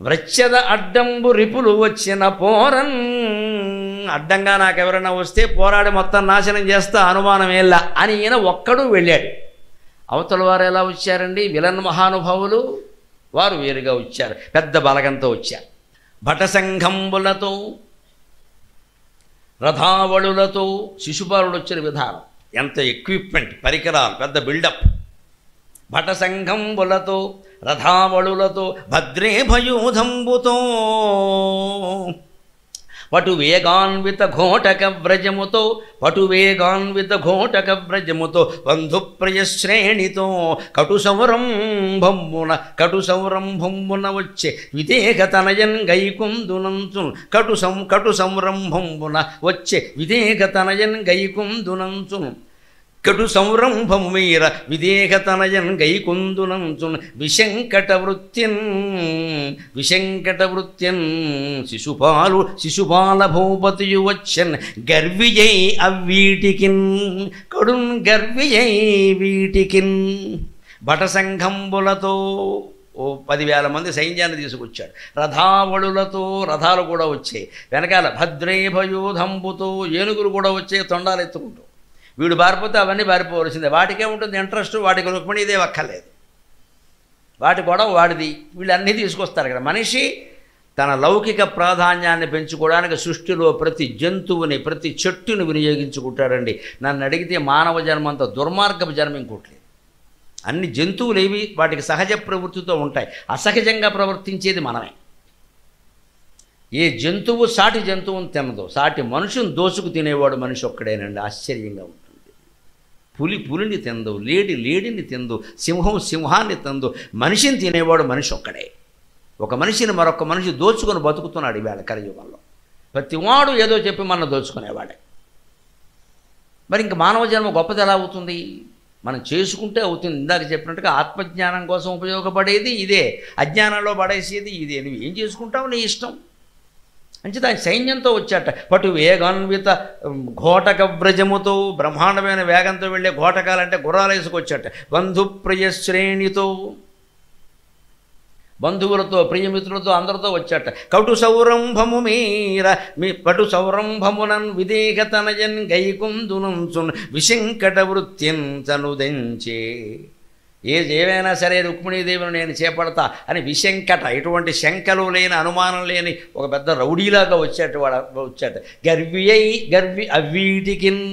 వ్రచ్చద అడ్డంబు రిపులు వచ్చిన పోరన్, అడ్డంగా నాకెవరైనా వస్తే పోరాడి మొత్తం నాశనం చేస్తా, అనుమానం ఏళ్ళ అని ఈయన ఒక్కడు వెళ్ళాడు. అవతల వారు ఎలా వచ్చారండి? విలన్ మహానుభావులు వారు వేరుగా వచ్చారు, పెద్ద బలగంతో వచ్చారు. భటసంఘంబులతో రథావళులతో శిశుపాలుడు వచ్చిన విధానం, ఎంత ఎక్విప్మెంట్, పరికరాలు, పెద్ద బిల్డప్. భటసంఘంబులతో రథావళులతో భద్రే భయూధంబుతో పటువేగాన్విత ఘోటక వ్రజముతో, పటువేగాన్విత ఘోటక వ్రజముతో బంధుప్రయశ్రేణితో కటు సంరంభమున వచ్చే విదేహ తనయన్ గైకుందునంచున్, కటు సంరంభమున వచ్చే విదేహ తనయన్ గైకుందునంచున్, కటు సంరంభము మీర విదేహతనయన్ గైకుందునంచున్ విశంకట వృత్యన్ శిశుపాల భూపతియు వచ్చన్ గర్వియై అవ్వీటికిన్, కడున్ గర్వియై వీటికిన్. భటసంఘంబులతో 10,000 మంది సైన్యాన్ని తీసుకొచ్చాడు. రథావళులతో రథాలు కూడా వచ్చాయి, వెనకాల భద్రేభయూధంబుతో ఏనుగులు కూడా వచ్చే తొండాలు ఎత్తుకుంటూ. వీడు బారిపోతే అవన్నీ బారిపోవలసిందే, వాటికే ఉంటుంది ఇంట్రెస్ట్, వాటికి రుక్మిణీదే అక్కర్లేదు, వాటి గొడవ వాడిది. వీళ్ళన్నీ తీసుకొస్తారు కదా. మనిషి తన లౌకిక ప్రాధాన్యాన్ని పెంచుకోవడానికి సృష్టిలో ప్రతి జంతువుని, ప్రతి చెట్టుని వినియోగించుకుంటాడండి. నన్ను అడిగితే మానవ జన్మ అంత దుర్మార్గపు జన్మ ఇంకోట్లేదు. అన్ని జంతువులు ఏవి వాటికి సహజ ప్రవృత్తితో ఉంటాయి, అసహజంగా ప్రవర్తించేది మనమే. ఏ జంతువు సాటి జంతువుని తినదు, సాటి మనుషుని దోసుకు తినేవాడు మనిషి ఒక్కడేనండి. ఆశ్చర్యంగా ఉంటుంది. పులిని తిందు, లేడిని తిందు, సింహాన్ని తిందు, మనిషిని తినేవాడు మనిషి ఒక్కడే. ఒక మనిషిని మరొక మనిషి దోచుకొని బతుకుతున్నాడు ఈవేళ కలియుగంలో. ప్రతివాడు ఏదో చెప్పి మన దోచుకునేవాడే. మరి ఇంక మానవ జన్మ గొప్పది ఎలా అవుతుంది? మనం చేసుకుంటే అవుతుంది. ఇందాక చెప్పినట్టుగా ఆత్మజ్ఞానం కోసం ఉపయోగపడేది ఇదే, అజ్ఞానంలో పడేసేది ఇదే. నువ్వు ఏం చేసుకుంటావు నీ ఇష్టం. అంటే దాని సైన్యంతో వచ్చాట. పటు వేగాన్విత ఘోటక వ్రజముతో, బ్రహ్మాండమైన వేగంతో వెళ్ళే ఘోటకాలంటే గుర్రాలు వేసుకొచ్చాట. బంధుప్రియశ్రేణితో, బంధువులతో, ప్రియమిత్రులతో అందరితో వచ్చాట. కటు సౌరంభము మీర పటు సౌరంభమునన్ విదేహతనయన్ గైకుందునంచున్ విశంకట వృత్తించనుదెంచే. ఏవైనా సరే రుక్మిణీదేవిని నేను చేపడతా అని విశంకట, ఎటువంటి శంకలు లేని, అనుమానం లేని ఒక పెద్ద రౌడీలాగా వచ్చాట. గర్వి అవ్వీటికిన్,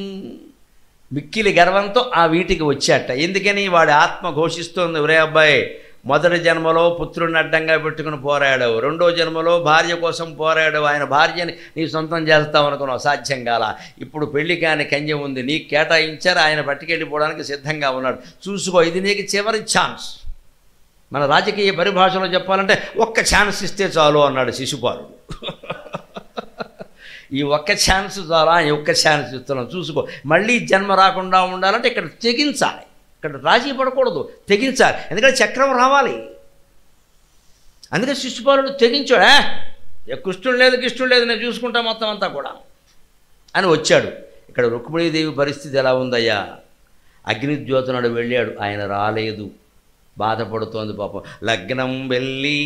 మిక్కిలి గర్వంతో ఆ వీటికి వచ్చాట. ఎందుకని? వాడి ఆత్మ ఘోషిస్తోంది, ఒరే అబ్బాయి, మొదటి జన్మలో పుత్రుడిని అడ్డంగా పెట్టుకుని పోరాడావు, రెండో జన్మలో భార్య కోసం పోరాడావు, ఆయన భార్యని నీ సొంతం చేస్తావు అనుకున్నావు, సాధ్యం కాల. ఇప్పుడు పెళ్లి కాని కన్య ఉంది, నీకు కేటాయించారు, ఆయన పట్టుకెళ్ళిపోవడానికి సిద్ధంగా ఉన్నాడు. చూసుకో, ఇది నీకు చివరి ఛాన్స్. మన రాజకీయ పరిభాషలో చెప్పాలంటే ఒక్క ఛాన్స్ ఇస్తే చాలు అన్నాడు శిశుపాలుడు. ఈ ఒక్క ఛాన్స్ చాలా, ఈ ఒక్క ఛాన్స్ ఇస్తున్నాం, చూసుకో. మళ్ళీ జన్మ రాకుండా ఉండాలంటే ఇక్కడ తెగించాలి, ఇక్కడ రాజీ పడకూడదు, తెగించాలి. ఎందుకంటే చక్రం రావాలి. అందుకే శిశుపాలుడు తెగించాడు. కృష్ణుడు లేదు నేను చూసుకుంటా మొత్తం అంతా కూడా అని వచ్చాడు. ఇక్కడ రుక్మిణీదేవి పరిస్థితి ఎలా ఉందయ్యా? అగ్నిజ్యోతనుడు వెళ్ళాడు, ఆయన రాలేదు, బాధపడుతోంది పాపం. లగ్నం వెళ్ళి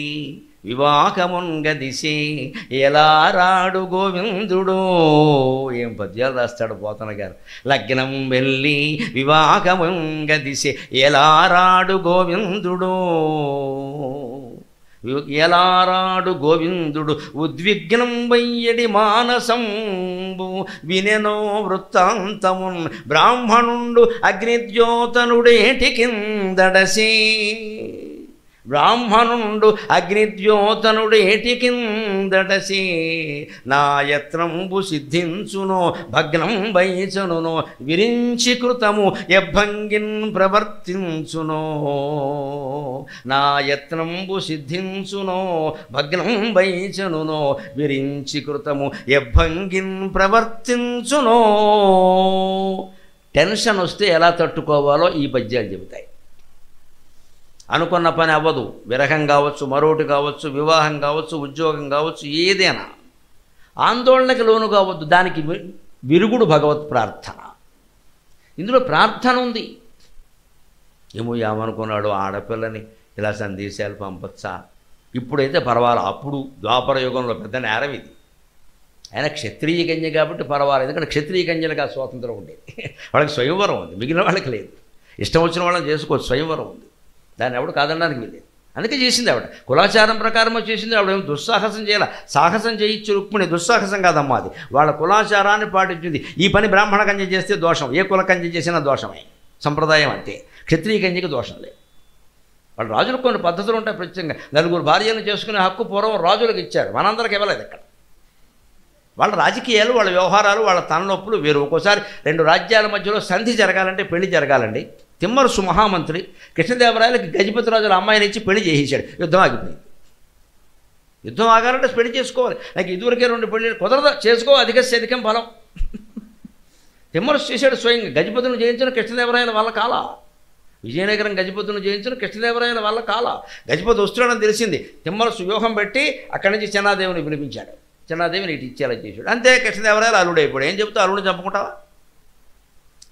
వివాహముంగదిశే ఎలా రాడు గోవిందుడు. ఏం పద్యాలు రాస్తాడు పోతన గారు. లగ్నం వెళ్ళి వివాహముంగదిశే ఎలా రాడు గోవిందుడు, ఎలా రాడు గోవిందుడు ఉద్విగ్నం వయ్యడి మానసంబు వినెనో వృత్తాంతమున్ బ్రాహ్మణుండు అగ్నిద్యోతనుడేటి కిందడసి. బ్రాహ్మణుండు అగ్నిద్యోతనుడేటి కిందటసి నా యత్నంబు సిద్ధించునో భగ్నం వైచనునో విరించి కృతము ఎభంగిన్ ప్రవర్తించునో. నా యత్నంబు సిద్ధించునో భగ్నం వైచనునో విరించి కృతము ఎభంగిన్ ప్రవర్తించునో. టెన్షన్ వస్తే ఎలా తట్టుకోవాలో ఈ పద్యాలు చెబుతాయి. అనుకున్న పని అవ్వదు, విరహం కావచ్చు, మరోటి కావచ్చు, వివాహం కావచ్చు, ఉద్యోగం కావచ్చు, ఏదైనా ఆందోళనకి లోను కావద్దు. దానికి విరుగుడు భగవత్ ప్రార్థన. ఇందులో ప్రార్థన ఉంది. ఏమో ఏమనుకున్నాడు, ఆడపిల్లని ఇలా సందేశాలు పంపచ్చా, ఇప్పుడైతే పర్వాలేదు. అప్పుడు ద్వాపర యుగంలో పెద్ద నేరం ఇది. ఆయన క్షత్రియ కన్య కాబట్టి పర్వాలేదు, ఎందుకంటే క్షత్రియ కన్యలకు ఆ స్వాతంత్రం ఉండేది. వాళ్ళకి స్వయంవరం ఉంది, మిగిలిన వాళ్ళకి లేదు. ఇష్టం వచ్చిన వాళ్ళని చేసుకోవచ్చు, స్వయంవరం ఉంది, దాన్ని ఎవడు కాదనడానికి వెళ్ళేది. అందుకే చేసింది ఆవిడ, కులాచారం ప్రకారం చేసింది ఆవిడ. ఏం దుస్సాహసం చేయాల, సాహసం చేయించి రుక్మిణి, దుస్సాహసం కాదమ్మా అది, వాళ్ళ కులాచారాన్ని పాటించింది. ఈ పని బ్రాహ్మణ కన్య చేస్తే దోషం, ఏ కుల కన్య చేసినా దోషమే, సంప్రదాయం అంతే. క్షత్రియ కన్యకి దోషం లేదు. వాళ్ళు రాజులకు కొన్ని పద్ధతులు ఉంటాయి ప్రత్యేకంగా. నలుగురు భార్యలను చేసుకునే హక్కు పూర్వం రాజులకు ఇచ్చారు, మనందరికి ఇవ్వలేదు ఇక్కడ. వాళ్ళ రాజకీయాలు, వాళ్ళ వ్యవహారాలు, వాళ్ళ తలనొప్పులు వేరు. ఒక్కోసారి రెండు రాజ్యాల మధ్యలో సంధి జరగాలంటే, పెళ్లి జరగాలండి. తిమ్మరుసు మహామంత్రి కృష్ణదేవరాయలకి గజపతి రాజుల అమ్మాయిని ఇచ్చి పెళ్లి చేసేసాడు, యుద్ధం ఆగిపోయింది. యుద్ధం ఆగాలంటే పెళ్లి చేసుకోవాలి. నాకు ఇదివరకే 2 పెళ్లి కుదరదు, చేసుకో, అధిక శతికం ఫలం. తిమ్మరుసు చేశాడు స్వయంగా. గజపతులను జయించిన కృష్ణదేవరాయల వాళ్ళ కాల, విజయనగరం గజపతులను జయించిన కృష్ణదేవరాయల వాళ్ళ కాల. గజపతి వస్తున్నాడని తెలిసింది, తిమ్మరుసు వ్యూహం పెట్టి అక్కడి నుంచి చెన్నాదేవిని పిలిపించాడు. చెన్నాదేవిని ఇటు ఇచ్చేలా చేశాడు. అంతే, కృష్ణదేవరాయలు అల్లుడు అయిపోయాడు. ఏం చెప్తా, అల్లుడిని చంపుకుంటావా?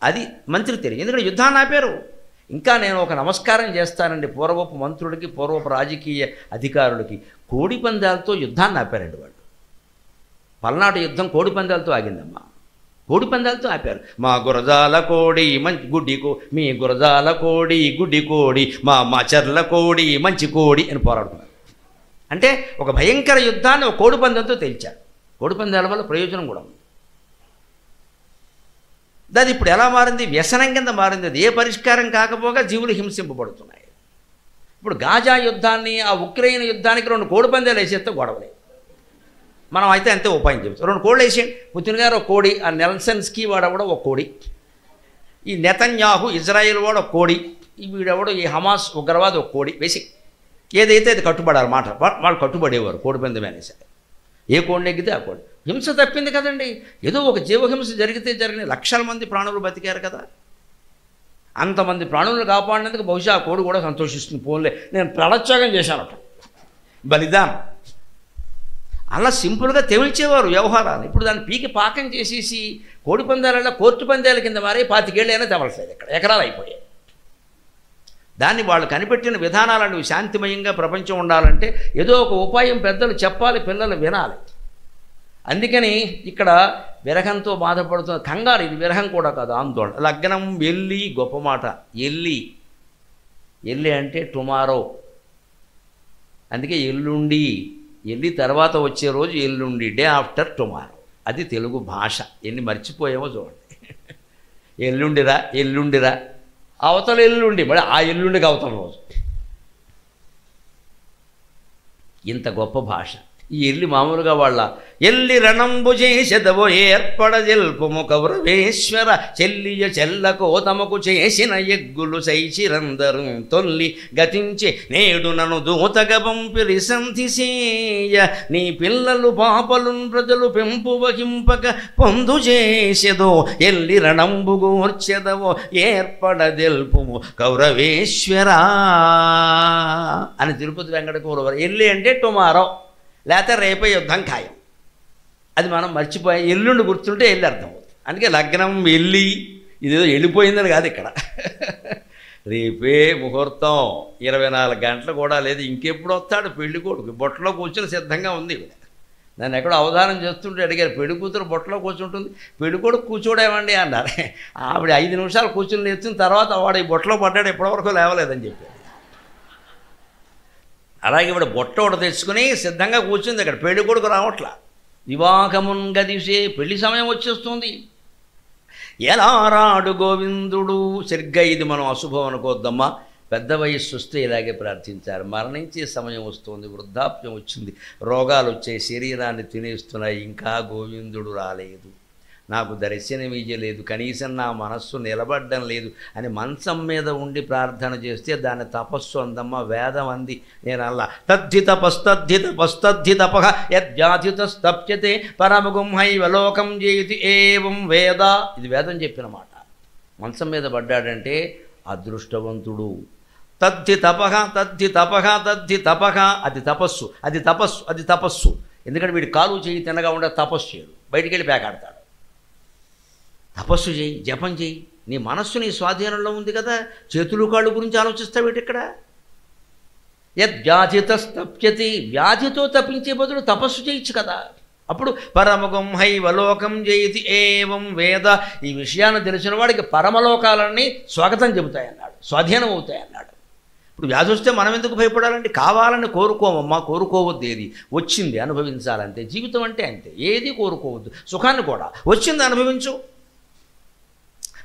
అది మంత్రికి తెలియదు, ఎందుకంటే యుద్ధాన్ని ఆపారు. ఇంకా నేను ఒక నమస్కారం చేస్తానండి పూర్వపు మంత్రులకి, పూర్వపు రాజకీయ అధికారులకి. కోడి పందాలతో యుద్ధాన్ని ఆపారండి వాళ్ళు. పల్నాడు యుద్ధం కోడి పందాలతో ఆగిందమ్మా, కోడి పందాలతో ఆపారు. మా గురజాల కోడి మంచి గుడ్డి మీ గురజాల కోడి గుడ్డి కోడి, మా మాచర్ల కోడి మంచి కోడి అని పోరాడుతున్నారు. అంటే ఒక భయంకర యుద్ధాన్ని ఒక కోడి పందాలతో తేల్చారు. కోడి పందాల వల్ల ప్రయోజనం కూడా ఉంది. అది ఇప్పుడు ఎలా మారింది, వ్యసనం కింద మారింది. అది ఏ పరిష్కారం కాకపోగా జీవులు హింసింపబడుతున్నాయి. ఇప్పుడు గాజా యుద్ధాన్ని, ఆ ఉక్రెయిన్ యుద్ధానికి 2 కోడి పందాలు వేసేస్తే గొడవలే. మనం అయితే అంతే ఉపాయం చెప్తాం, 2 కోళ్ళు వేసేయండి. పుతిన్ గారు ఒక కోడి, ఆ నెల్సన్స్కీ వాడు కూడా ఒక కోడి, ఈ నెతన్యాహు ఇజ్రాయిల్ వాడు ఒక కోడి, ఈ వీడెవడు ఈ హమాస్ ఉగ్రవాది ఒక కోడి వేసి ఏదైతే అది కట్టుబడాలి మాట, వాళ్ళు కట్టుబడేవారు కోడి పందెం అనేసి. ఏ కోడిని ఎక్కితే ఆ కోడి. హింస తప్పింది కదండి, ఏదో ఒక జీవహింస జరిగితే జరిగిన లక్షల మంది ప్రాణులు బతికారు కదా. అంతమంది ప్రాణులను కాపాడినందుకు బహుశా ఆ కోడి కూడా సంతోషిస్తుంది. పోన్లే, నేను ప్రాణత్యాగం చేశానట, బలిదానం. అలా సింపుల్గా తెమిల్చేవారు వ్యవహారాన్ని. ఇప్పుడు దాన్ని పీకి పాకం చేసేసి కోడి పందాలలో కోర్టు పందాల కింద మారి 25 ఏళ్ళైనా తెవలలేదు, ఇక్కడ ఎకరాలు అయిపోయాయి. దాన్ని వాళ్ళు కనిపెట్టిన విధానాలను శాంతిమయంగా ప్రపంచం ఉండాలంటే ఏదో ఒక ఉపాయం పెద్దలు చెప్పాలి, పిల్లలు వినాలి. అందుకని ఇక్కడ విరహంతో బాధపడుతున్న కంగారు, ఇది విరహం కూడా కాదు, ఆందోళన. లగ్నం ఎల్లి, గొప్ప మాట, ఎల్లి. ఎల్లి అంటే టుమారో, అందుకే ఎల్లుండి. ఎల్లి తర్వాత వచ్చే రోజు ఎల్లుండి, డే ఆఫ్టర్ టుమారో. అది తెలుగు భాష. ఎన్ని మర్చిపోయామో చూడండి. ఎల్లుండిరా, ఎల్లుండిరా, అవతల ఎల్లుండి, మరి ఆ ఎల్లుండికి అవతల రోజు. ఇంత గొప్ప భాష. ఈ ఎల్లి మామూలుగా వాళ్ళ ఎల్లి రణంబు చేసెదవో ఏర్పడజెల్పుము కౌరవేశ్వర, చెల్లియ చెల్లకు తమకు చేసిన ఎగ్గులు సైచిరందరు తొల్లి గతించి నేడు నన్ను దూతగా పంపిరి సంధిసేయ, నీ పిల్లలు పాపలున్ ప్రజలు పెంపు వహింపక పొందు చేసెదో, ఎల్లి రణంబు గూర్చెదవో ఏర్పడజెల్పుము కౌరవేశ్వర అని తిరుపతి వెంకట కౌరవ. ఎల్లి అంటే టుమారో, లేకపోతే రేపే యుద్ధం ఖాయం. అది మనం మర్చిపోయి ఎల్లుండి గుర్తుంటే ఎల్లి అర్థం అవుతుంది. అందుకే లగ్నం ఎల్లి, ఇదేదో వెళ్ళిపోయిందని కాదు ఇక్కడ. రేపే ముహూర్తం, 24 గంటలు కూడా లేదు. ఇంకెప్పుడు వస్తాడు పెళ్లి కొడుకు? బొట్టలో కూర్చొని సిద్ధంగా ఉంది. నన్ను ఎక్కడో అవధానం చేస్తుంటే అడిగారు, పెళ్లి కూతురు బొట్టలో కూర్చుంటుంది, పెళ్లి కొడుకు కూర్చోడేమండి అన్నారు. ఆవిడ 5 నిమిషాలు కూర్చొని లేచిన తర్వాత వాడు ఈ బొట్టలో పడ్డాడు, ఎప్పటివరకు లేవలేదని చెప్పారు. అలాగే ఇప్పుడు బొట్ట ఒకటి తెచ్చుకుని సిద్ధంగా కూర్చుంది అక్కడ. పెళ్లి కొడుకు రావట్లా. వివాహమున్ గదిసే, పెళ్లి సమయం వచ్చేస్తుంది. ఎలా రాడు గోవిందుడు. సరిగ్గా ఇది మనం అశుభం అనుకోవద్దమ్మా. పెద్ద వయస్సు వస్తే ఇలాగే ప్రార్థించారు. మరణించే సమయం వస్తుంది, వృద్ధాప్యం వచ్చింది, రోగాలు వచ్చాయి, శరీరాన్ని తినేస్తున్నాయి, ఇంకా గోవిందుడు రాలేదు, నాకు దర్శనమియ్యలేదు, కనీసం నా మనస్సు నిలబడ్డం లేదు అని మంచం మీద ఉండి ప్రార్థన చేస్తే దాన్ని తపస్సు అందమ్మ. వేదం అంది, నేను అల్లా తద్ధి తపస్తద్ధి తపస్తద్ధి తపః యద్వ్యాధితస్తప్యతే పరమగుంహైవ లోకం జయతి ఏవం వేద. ఇది వేదం చెప్పిన మాట. మంచం మీద పడ్డాడంటే అదృష్టవంతుడు. తద్ధి తపః తద్ధి తపః తద్ధి తపః, అది తపస్సు, అది తపస్సు, అది తపస్సు. ఎందుకంటే వీడి కాలు చేయి తినగా ఉండే తపస్సు చేయడు, బయటికి వెళ్ళి పేకాడతాడు. తపస్సు చేయి, జపం చేయి, నీ మనస్సు నీ స్వాధీనంలో ఉంది కదా. చేతులు కాళ్ళు గురించి ఆలోచిస్తావేటి ఇక్కడ? యద్వ్యాధితస్తప్యతి, వ్యాధితో తప్పించే బదులు తపస్సు చేయొచ్చు కదా. అప్పుడు పరమగం హైవలోకం జయతి ఏవం వేద, ఈ విషయాన్ని తెలిసిన వాడికి పరమలోకాలన్నీ స్వాగతం చెబుతాయన్నాడు, స్వాధీనం అవుతాయన్నాడు. ఇప్పుడు వ్యాధి వస్తే మనం ఎందుకు భయపడాలండి? కావాలని కోరుకోమమ్మా, కోరుకోవద్దు. ఏది వచ్చింది అనుభవించాలంతే. జీవితం అంటే అంతే, ఏది కోరుకోవద్దు. సుఖాన్ని కూడా వచ్చింది అనుభవించు,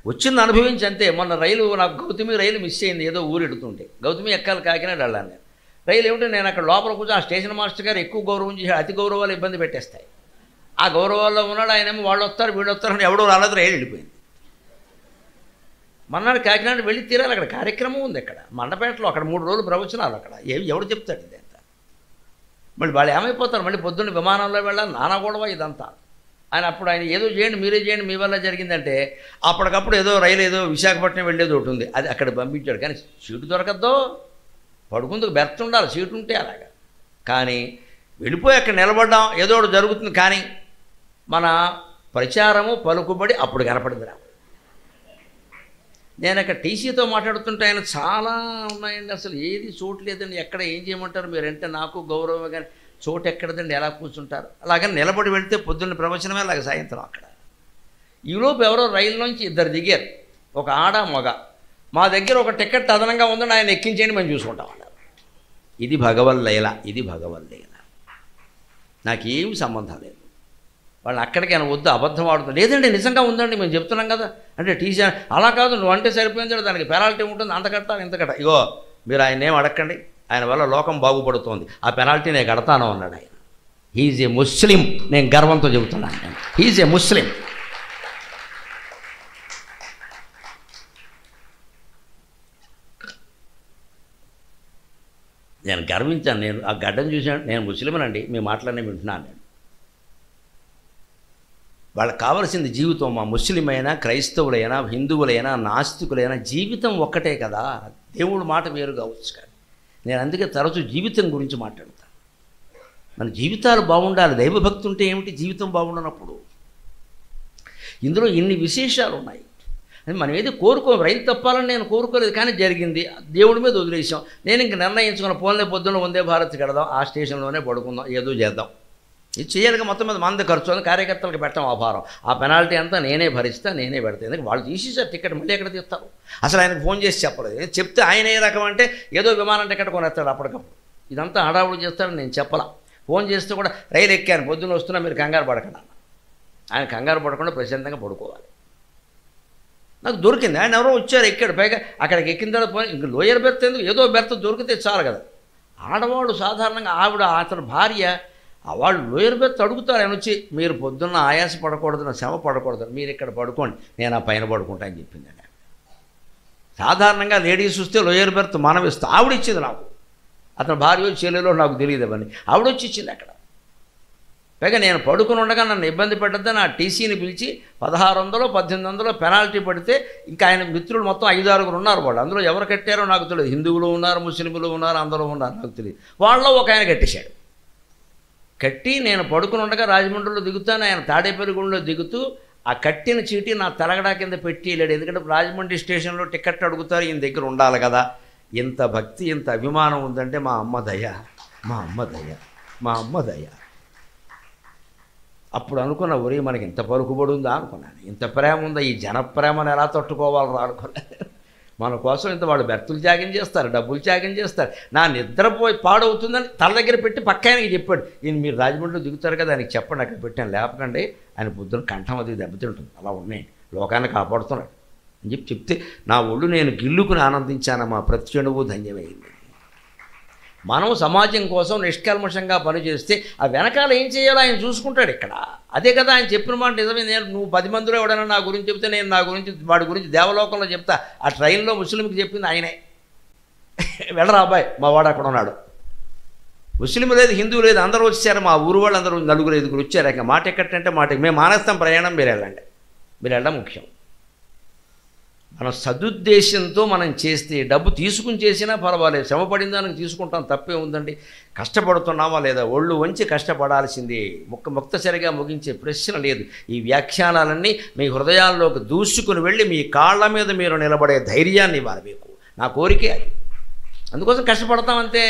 వచ్చింది అనుభవించి అంతే. మొన్న రైలు, నాకు గౌతమి రైలు మిస్ అయింది, ఏదో ఊరు ఎడుతుంటే. గౌతమి ఎక్కాలి, కాకినాడ వెళ్ళాను నేను. రైలు ఏమిటో నేను అక్కడ లోపల కూర్చొని ఆ స్టేషన్ మాస్టర్ గారు ఎక్కువ గౌరవం చేసి అతి గౌరవాలు ఇబ్బంది పెట్టేస్తాయి. ఆ గౌరవాల్లో ఉన్నాడు ఆయనేమో, వాళ్ళు వస్తారు వీళ్ళు వస్తారు అని ఎవడో రాలేదు, రైలు వెళ్ళిపోయింది. మన్నాడు కాకినాడ వెళ్ళి తీరాలి, అక్కడ కార్యక్రమం ఉంది, అక్కడ మండపేటలో, అక్కడ 3 రోజులు ప్రవచనాలు. అక్కడ ఎవడు చెప్తాడు ఇదంతా? మళ్ళీ వాళ్ళు ఏమైపోతారు, మళ్ళీ పొద్దున్న విమానంలో వెళ్ళాలి, నానా గొడవ ఇదంతా. ఆయన ఏదో చేయండి, మీరే చేయండి, మీ వల్ల జరిగిందంటే అప్పటికప్పుడు ఏదో రైలు ఏదో విశాఖపట్నం వెళ్ళేది ఒకటి ఉంది, అది అక్కడ పంపించాడు. కానీ సీటు దొరకద్దో, పడుకుందుకు బెర్త్ ఉండాలి, సీటు ఉంటే అలాగా. కానీ వెళ్ళిపోయి అక్కడ నిలబడ్డాం, ఏదో ఒకటి జరుగుతుంది. కానీ మన ప్రచారము పలుకుబడి అప్పుడు కనపడింది రా. నేను అక్కడ టీసీతో మాట్లాడుతుంటే ఆయన చాలా ఉన్నాయండి, అసలు ఏది చోటు లేదండి, ఎక్కడ ఏం చేయమంటారు మీరంటే నాకు గౌరవం, కానీ చోటు ఎక్కడదండి, ఎలా కూర్చుంటారు? అలాగని నిలబడి వెళితే పొద్దున్న ప్రవచనమే, అలాగే సాయంత్రం అక్కడ. ఈలోపు ఎవరో రైల్లోంచి 2 దిగారు, ఒక ఆడ మగ. మా దగ్గర ఒక టికెట్ అదనంగా ఉందని ఆయన ఎక్కించేయండి, మేము చూసుకుంటాం అన్నారు. ఇది భగవల్లీల, ఇది భగవల్లీల. నాకేమి సంబంధం లేదు. వాళ్ళు అక్కడికి ఆయన వద్దు, అబద్ధం ఆడుతుంది. లేదండి నిజంగా ఉందండి, మేము చెప్తున్నాం కదా అంటే టీసీ అలా కాదు, నువ్వు అంటే సరిపోయింది, దానికి పెనాల్టీ ఉంటుంది, అంత కట్టాలి ఇంత కట్టాలి. ఇగో మీరు ఆయన ఏం అడగండి, ఆయన వల్ల లోకం బాగుపడుతోంది, ఆ పెనాల్టీ నేను కడతాను అన్నాడు ఆయన. హీఈజ్ ఏ ముస్లిం, నేను గర్వంతో చెబుతున్నాను, నేను హీఈజ్ ఏ ముస్లిం. నేను గర్వించాను, నేను ఆ గడ్డను చూశాను, నేను ముస్లిమనండి, మీ మాటలన్నీ వింటున్నాను నేను. వాళ్ళకి కావలసింది జీవితం. మా ముస్లిం అయినా, క్రైస్తవులైనా, హిందువులైనా, నాస్తికులైనా జీవితం ఒక్కటే కదా. దేవుడు మాట వేరు కావచ్చు, కానీ నేను అందుకే తరచూ జీవితం గురించి మాట్లాడతాను. మన జీవితాలు బాగుండాలి. దైవభక్తి ఉంటే ఏమిటి జీవితం బాగుండనప్పుడు? ఇందులో ఇన్ని విశేషాలు ఉన్నాయి. మనం ఏది కోరుకోము, రైలు తప్పాలని నేను కోరుకోలేదు, కానీ జరిగింది, దేవుడి మీద వదిలేసాం. నేను ఇంక నిర్ణయించుకున్న పోన్లే పొద్దున్న వందే భారత్ కడదాం, ఆ స్టేషన్లోనే పడుకుందాం, ఏదో చేద్దాం, ఇది చేయాలిగా. మొత్తం మీద మంది ఖర్చు అని కార్యకర్తలకు పెట్టడం ఆ భారం, ఆ పెనాల్టీ అంతా నేనే భరిస్తా, నేనే పెడతాను. ఎందుకంటే వాళ్ళు తీసేసారు టికెట్, మళ్ళీ ఎక్కడ తీస్తారు? అసలు ఆయనకు ఫోన్ చేసి చెప్పలేదు. చెప్తే ఆయన ఏ రకం అంటే ఏదో విమానం టికెట్ కొనేస్తాడు అప్పటికప్పుడు. ఇదంతా హడావుడు చేస్తాడని నేను చెప్పలా. ఫోన్ చేస్తే కూడా రైలు ఎక్కాను, పొద్దున్న వస్తున్నా, మీరు కంగారు పడకండి అన్న. ఆయన కంగారు పడకుండా ప్రశాంతంగా పడుకోవాలి. నాకు దొరికింది, ఆయన ఎవరో వచ్చారు, ఎక్కాడు. పైగా అక్కడికి ఎక్కిన తర్వాత పోయి ఇంక లోయర్ బెర్త్ ఎందుకు, ఏదో బెర్త్ దొరికితే చాలు కదా. ఆడవాళ్ళు సాధారణంగా ఆవిడ అతని భార్య వాళ్ళు లోయర్ బెర్త్ అడుగుతారు. ఆయన వచ్చి మీరు పొద్దున్న ఆయాస పడకూడదు, శ్రమ పడకూడదు, మీరు ఇక్కడ పడుకోండి, నేను ఆ పైన పడుకుంటా అని చెప్పిందండి. సాధారణంగా లేడీస్ వస్తే లోయర్ బెర్త్ మనం ఇస్తాం, ఆవిడ ఇచ్చింది నాకు. అతని భార్య చెల్లెలో నాకు తెలియదు అవన్నీ, ఆవిడ వచ్చి ఇచ్చింది అక్కడ. పైగా నేను పడుకుని ఉండగా నన్ను ఇబ్బంది పెట్టద్దని ఆ టీసీని పిలిచి 1600 1800 పెనాల్టీ పడితే ఇంకా ఆయన మిత్రులు మొత్తం 5-6 ఉన్నారు. వాళ్ళు అందులో ఎవరు కట్టారో నాకు తెలియదు, హిందువులు ఉన్నారు, ముస్లింలు ఉన్నారు, అందరూ ఉన్నారు, నాకు తెలియదు. వాళ్ళలో ఒక ఆయన కట్టేశాడు. కట్టి నేను పడుకుని ఉండగా రాజమండ్రిలో దిగుతాను, ఆయన తాడేపల్లిగూడలో దిగుతూ ఆ కట్టిన చీటీ నా తలగడా కింద పెట్టి వెళ్ళాడు. ఎందుకంటే రాజమండ్రి స్టేషన్లో టికెట్ అడుగుతారు, ఈయన దగ్గర ఉండాలి కదా. ఇంత భక్తి, ఇంత అభిమానం ఉందంటే మా అమ్మ దయ, మా అమ్మ దయ, మా అమ్మ దయ. అప్పుడు అనుకున్న, ఒరే మనకి ఇంత పలుకుబడి ఉందా అనుకున్నాను, ఇంత ప్రేమ ఉందా, ఈ జనప్రేమను ఎలా తట్టుకోవాలని అనుకున్నాను. మన కోసం ఇంత వాళ్ళు బెర్తులు త్యాగం చేస్తారు, డబ్బులు త్యాగం చేస్తారు. నా నిద్రపోయి పాడవుతుందని తల దగ్గర పెట్టి పక్క ఆయనకి చెప్పాడు, ఈయన మీరు రాజమండ్రిలో దిగుతారు కదా ఆయనకి చెప్పండి, అక్కడ పెట్టాను, లేపకండి ఆయన పొద్దున్న కంఠం అది దెబ్బతింటుంది, అలా ఉన్నాయి, లోకాన్ని కాపాడుతున్నాడు అని చెప్తే నా ఒళ్ళు నేను గిల్లుకుని ఆనందించానమ్మా. ప్రతి చెడువు ధన్యమైంది. మనం సమాజం కోసం నిష్కల్మషంగా పనిచేస్తే ఆ వెనకాల ఏం చేయాలో ఆయన చూసుకుంటాడు ఇక్కడ. అదే కదా ఆయన చెప్పిన మాట నిజమే. నువ్వు 10 మందిలో ఎవడైనా నా గురించి చెప్తే నేను నా గురించి వాడి గురించి దేవలోకంలో చెప్తా. ఆ ట్రైన్లో ముస్లింకి చెప్పింది ఆయనే. వెళ్ళరా అబ్బాయి, మా వాడు అక్కడ ఉన్నాడు. ముస్లిం లేదు, హిందువు లేదు, అందరూ వచ్చారు, మా ఊరు వాళ్ళు అందరూ 4-5 వచ్చారు. ఇక మాట ఎక్కడంటే మాట, మేము మానేస్తాం ప్రయాణం, మీరు వెళ్ళండి, మీరు వెళ్ళడం ముఖ్యం. మనం సదుద్దేశంతో మనం చేస్తే, డబ్బు తీసుకుని చేసినా పర్వాలేదు, శ్రమపడిన దానికి తీసుకుంటాం, తప్పే ఉందండి. కష్టపడుతున్నామా లేదా, ఒళ్ళు వంచి కష్టపడాల్సిందే, ముక్తసరిగా ముగించే ప్రశ్న లేదు. ఈ వ్యాఖ్యానాలన్నీ మీ హృదయాల్లోకి దూసుకుని వెళ్ళి మీ కాళ్ళ మీద మీరు నిలబడే ధైర్యాన్ని ఇవ్వాలి మీకు. నా కోరికే అది. అందుకోసం కష్టపడతాం అంతే.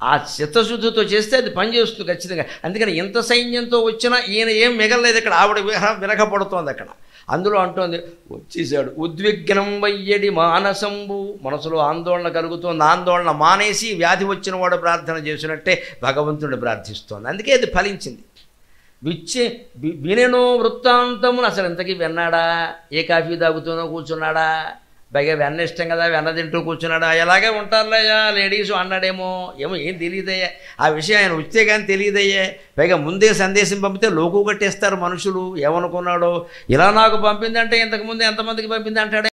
ఆ చిత్తశుద్ధితో చేస్తే అది పనిచేస్తుంది ఖచ్చితంగా. అందుకని ఇంత సైన్యంతో వచ్చినా ఈయన ఏం మిగలలేదు ఇక్కడ. ఆవిడ విరగపడుతోంది అక్కడ. అందులో అంటోంది, వచ్చేసాడు ఉద్విగ్నం వయ్యడి మానసంబు, మనసులో ఆందోళన కలుగుతోంది. ఆందోళన మానేసి వ్యాధి వచ్చిన వాడు ప్రార్థన చేసినట్టే భగవంతుడు ప్రార్థిస్తోంది. అందుకే అది ఫలించింది. వినెనో వృత్తాంతమును అసలు ఇంతకీ విన్నాడా? ఏ కాఫీ తాగుతూనో కూర్చున్నాడా? పైగా వెన్న ఇష్టం కదా, వెన్న తింటూ కూర్చున్నాడా? ఎలాగే ఉంటారులేయా లేడీస్ అన్నాడేమో, ఏం తెలియదయ్యా ఆ విషయం. ఆయన వచ్చే కానీ తెలియదయ్యే. పైగా ముందే సందేశం పంపితే లోకు కట్టేస్తారు మనుషులు. ఏమనుకున్నాడో ఇలా నాకు పంపిందంటే ఇంతకుముందు ఎంతమందికి పంపింది అంటాడే.